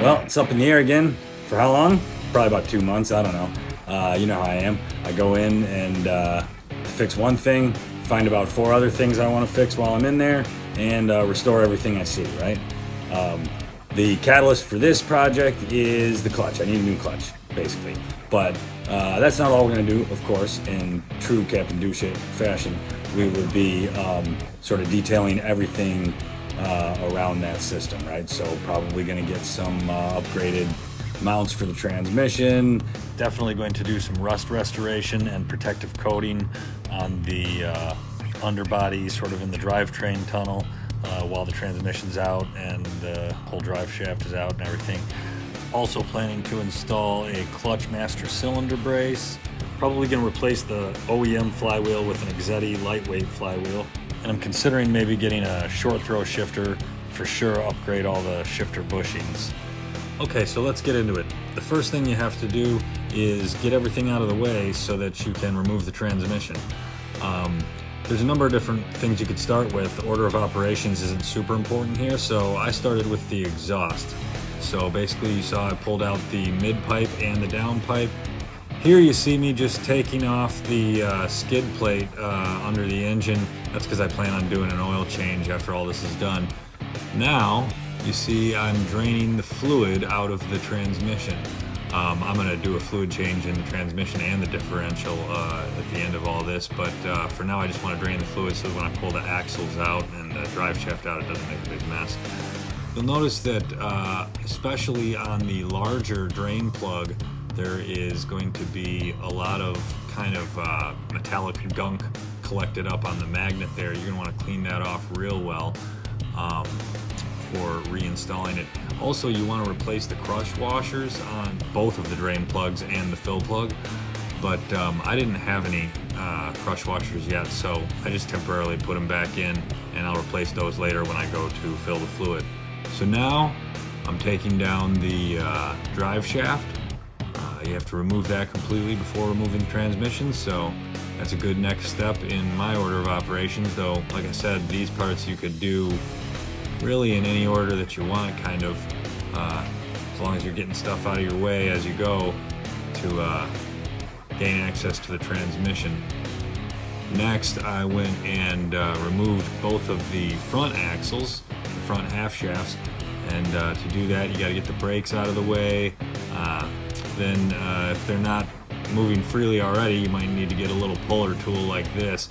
Well, it's up in the air again. For how long? Probably about 2 months. I don't know. You know how I am. I go in and fix one thing, find about 4 other things I want to fix while I'm in there, and restore everything I see, right? The catalyst for this project is the clutch. I need a new clutch, basically. But that's not all we're going to do, of course. In true Captain Douche fashion, we would be sort of detailing everything around that system, right? So probably going to get some upgraded mounts for the transmission. Definitely going to do some rust restoration and protective coating on the underbody, sort of in the drivetrain tunnel, while the transmission's out and the whole drive shaft is out and everything. Also planning to install a clutch master cylinder brace. Probably going to replace the OEM flywheel with an Exetti lightweight flywheel. And I'm considering maybe getting a short throw shifter. For sure, upgrade all the shifter bushings. Okay, so let's get into it. The first thing you have to do is get everything out of the way so that you can remove the transmission. There's a number of different things you could start with. Order of operations isn't super important here, so I started with the exhaust. So basically you saw I pulled out the mid pipe and the down pipe. Here you see me just taking off the skid plate under the engine. That's because I plan on doing an oil change after all this is done. Now you see I'm draining the fluid out of the transmission. I'm going to do a fluid change in the transmission and the differential at the end of all this, but for now I just want to drain the fluid so when I pull the axles out and the drive shaft out it doesn't make a big mess. You'll notice that especially on the larger drain plug there is going to be a lot of kind of metallic gunk collected up on the magnet there. You're going to want to clean that off real well for reinstalling it. Also, you want to replace the crush washers on both of the drain plugs and the fill plug, but I didn't have any crush washers yet, so I just temporarily put them back in and I'll replace those later when I go to fill the fluid. So now I'm taking down the drive shaft. You have to remove that completely before removing the transmission, so that's a good next step in my order of operations, though like I said, these parts you could do really in any order that you want, kind of, as long as you're getting stuff out of your way as you go to gain access to the transmission. Next, I went and removed both of the front axles, the front half shafts, and to do that you got to get the brakes out of the way. Then if they're not moving freely already, you might need to get a little puller tool like this.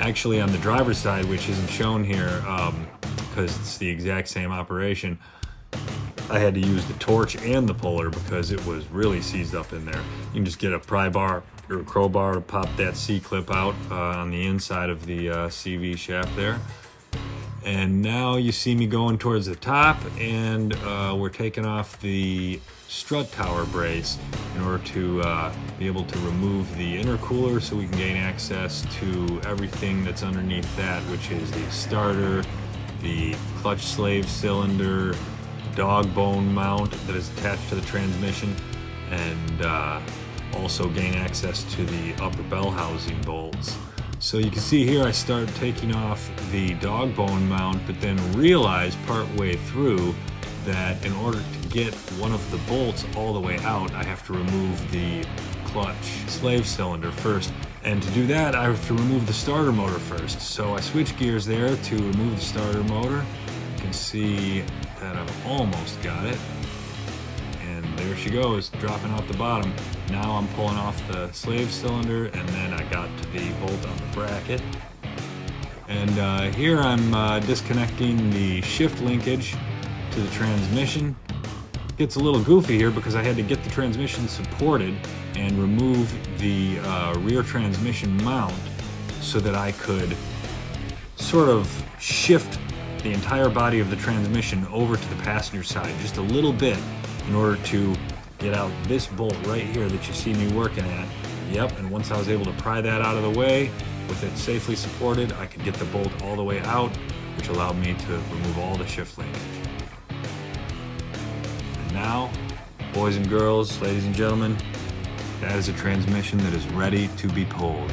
Actually, on the driver's side, which isn't shown here because it's the exact same operation, I had to use the torch and the puller because it was really seized up in there. You can just get a pry bar or a crowbar to pop that C-clip out on the inside of the CV shaft there. And now you see me going towards the top, and we're taking off the strut tower brace in order to be able to remove the intercooler so we can gain access to everything that's underneath that, which is the starter, the clutch slave cylinder, dog bone mount that is attached to the transmission, and also gain access to the upper bell housing bolts. So you can see here I start taking off the dog bone mount, but then realize part way through that in order to get one of the bolts all the way out, I have to remove the clutch slave cylinder first. And to do that, I have to remove the starter motor first. So I switch gears there to remove the starter motor. You can see that I've almost got it. And there she goes, dropping off the bottom. Now I'm pulling off the slave cylinder, and then I got to the bolt on the bracket. And here I'm disconnecting the shift linkage to the transmission. It gets a little goofy here because I had to get the transmission supported and remove the rear transmission mount so that I could sort of shift the entire body of the transmission over to the passenger side just a little bit in order to get out this bolt right here that you see me working at. Yep, and once I was able to pry that out of the way with it safely supported, I could get the bolt all the way out, which allowed me to remove all the shift linkage. And now, boys and girls, ladies and gentlemen, that is a transmission that is ready to be pulled.